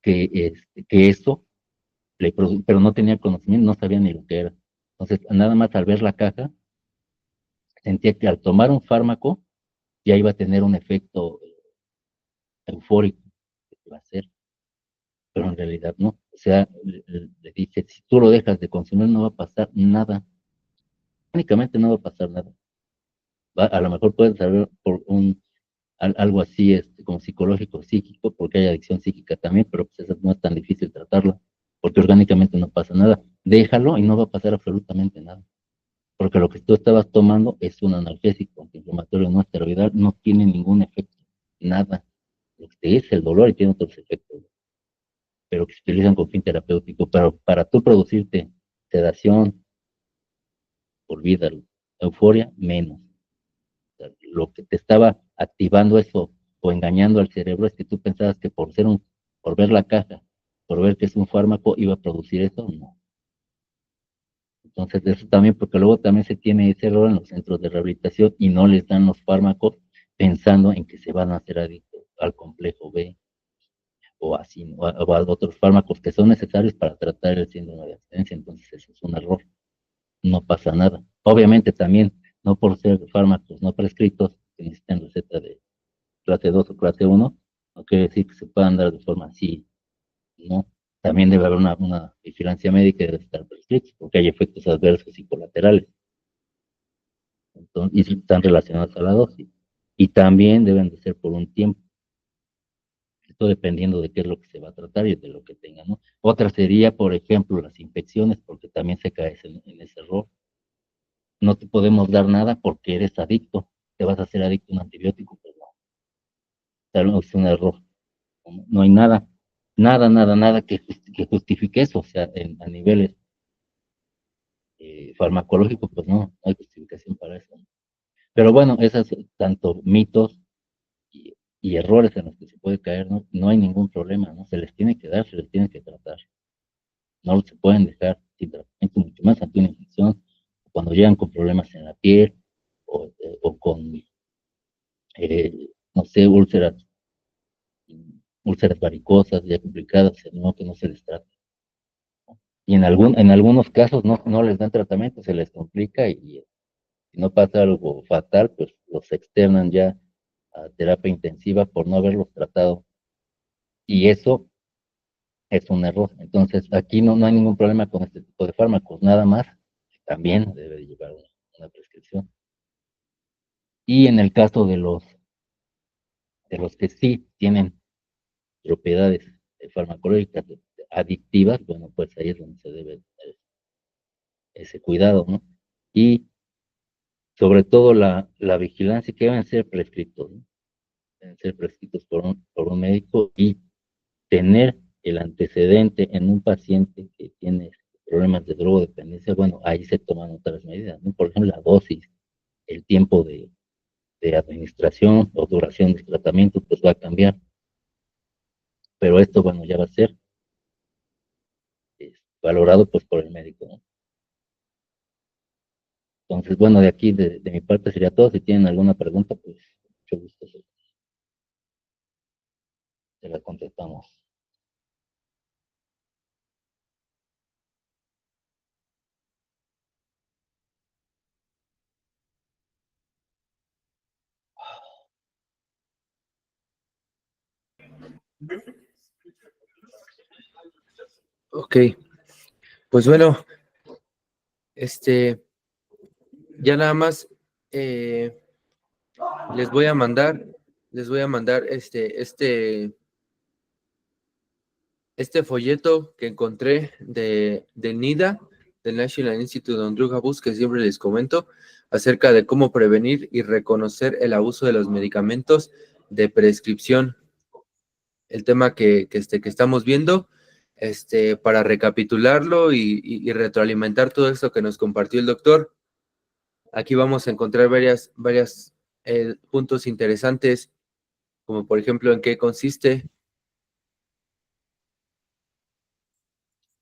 que eso pero no tenía conocimiento, no sabía ni lo que era. Entonces, nada más al ver la caja, sentía que al tomar un fármaco ya iba a tener un efecto eufórico de placer, pero en realidad no. O sea, le dije, si tú lo dejas de consumir no va a pasar nada, únicamente no va a pasar nada. A lo mejor puedes saber por algo así como psicológico, psíquico, porque hay adicción psíquica también, pero pues eso no es tan difícil tratarla, porque orgánicamente no pasa nada. Déjalo y no va a pasar absolutamente nada, porque lo que tú estabas tomando es un analgésico antiinflamatorio no esteroidal, no tiene ningún efecto, nada. Lo que es el dolor y tiene otros efectos, pero que se utilizan con fin terapéutico, pero para tú producirte sedación, olvídalo, euforia, menos. Lo que te estaba activando eso o engañando al cerebro es que tú pensabas que por ver la caja, por ver que es un fármaco, iba a producir eso, no. Entonces, eso también, porque luego también se tiene ese error en los centros de rehabilitación y no les dan los fármacos pensando en que se van a hacer adictos al complejo B o así, ¿no? o a otros fármacos que son necesarios para tratar el síndrome de abstinencia. Entonces, eso es un error, no pasa nada. Obviamente también, no por ser fármacos no prescritos, que necesitan receta de clase 2 o clase 1, no quiere decir que se puedan dar de forma así, ¿no? También debe haber una vigilancia médica y debe estar prescrito, porque hay efectos adversos y colaterales, entonces, y están relacionados a la dosis. Y también deben de ser por un tiempo, esto dependiendo de qué es lo que se va a tratar y de lo que tenga, ¿no? Otra sería, por ejemplo, las infecciones, porque también se cae en ese error. No te podemos dar nada porque eres adicto, te vas a hacer adicto a un antibiótico, pues no, es un error. No hay nada que justifique eso, o sea, a niveles farmacológicos, pues no hay justificación para eso. Pero bueno, esos tanto mitos y errores en los que se puede caer, no hay ningún problema, ¿no? Se les tiene que dar, se les tiene que tratar. No se pueden dejar sin tratamiento, mucho más ante una infección, cuando llegan con problemas en la piel o con, no sé, úlceras varicosas ya complicadas, no, que no se les trata. Y en algunos casos no les dan tratamiento, se les complica y si no pasa algo fatal, pues los externan ya a terapia intensiva por no haberlos tratado. Y eso es un error. Entonces, aquí no hay ningún problema con este tipo de fármacos, nada más, también debe llevar una prescripción. Y en el caso de los que sí tienen propiedades farmacológicas adictivas, bueno, pues ahí es donde se debe tener ese cuidado, ¿no? Y sobre todo la vigilancia, que deben ser prescritos, ¿no? Deben ser prescritos por un médico y tener el antecedente en un paciente que tiene problemas de drogodependencia, bueno, ahí se toman otras medidas, ¿no? Por ejemplo, la dosis, el tiempo de administración o duración del tratamiento, pues va a cambiar. Pero esto, bueno, ya va a ser valorado pues por el médico, ¿no? Entonces, bueno, de aquí, de mi parte sería todo. Si tienen alguna pregunta, pues mucho gusto se la contestamos. Ok, pues bueno, ya nada más les voy a mandar este folleto que encontré del NIDA, del National Institute on Drug Abuse, que siempre les comento, acerca de cómo prevenir y reconocer el abuso de los medicamentos de prescripción. El tema que estamos viendo, para recapitularlo y retroalimentar todo esto que nos compartió el doctor. Aquí vamos a encontrar varias puntos interesantes, como por ejemplo en qué consiste.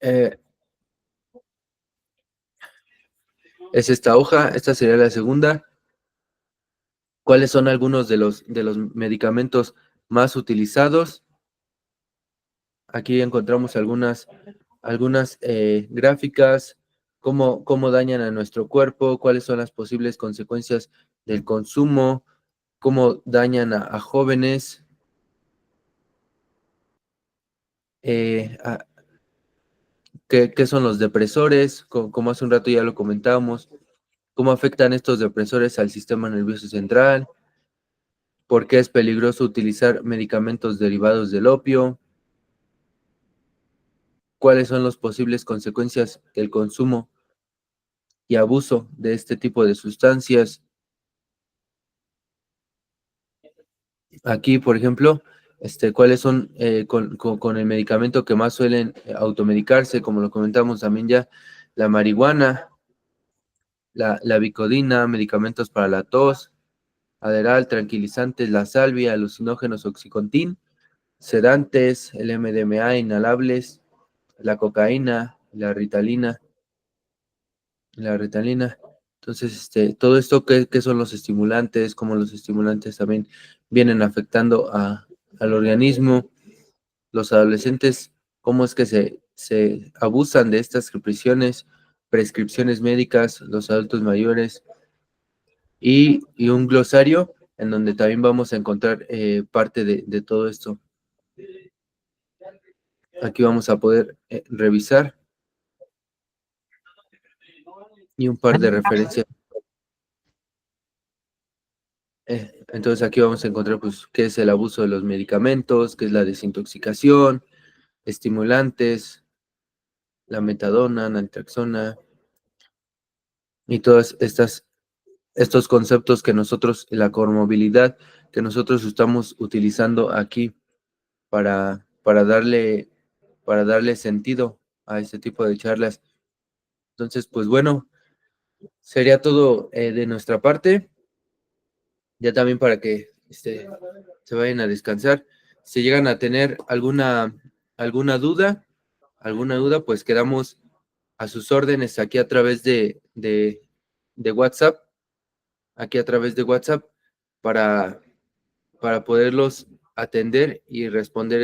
Eh, es esta hoja, esta sería la segunda. ¿Cuáles son algunos de los medicamentos más utilizados? Aquí encontramos algunas gráficas, cómo dañan a nuestro cuerpo, cuáles son las posibles consecuencias del consumo, cómo dañan a jóvenes. ¿Qué son los depresores? Como hace un rato ya lo comentábamos, cómo afectan estos depresores al sistema nervioso central, por qué es peligroso utilizar medicamentos derivados del opio, cuáles son las posibles consecuencias del consumo y abuso de este tipo de sustancias. Aquí, por ejemplo, cuáles son con el medicamento que más suelen automedicarse, como lo comentamos también ya, la marihuana, la Vicodina, medicamentos para la tos, Adderall, tranquilizantes, la salvia, alucinógenos, oxycontin, sedantes, el MDMA, inhalables, la cocaína, la ritalina. Entonces, todo esto, ¿qué son los estimulantes? Cómo los estimulantes también vienen afectando al organismo. Los adolescentes, cómo es que se abusan de estas prescripciones médicas, los adultos mayores, y un glosario en donde también vamos a encontrar parte de todo esto. Aquí vamos a poder revisar y un par de referencias. Entonces aquí vamos a encontrar pues qué es el abuso de los medicamentos, qué es la desintoxicación, estimulantes, la metadona, naltrexona y todas estos conceptos que nosotros, la comorbilidad que nosotros estamos utilizando aquí para darle sentido a este tipo de charlas. Entonces, pues bueno, sería todo de nuestra parte, ya también para que se vayan a descansar. Si llegan a tener alguna duda, pues quedamos a sus órdenes aquí a través de WhatsApp, para poderlos atender y responder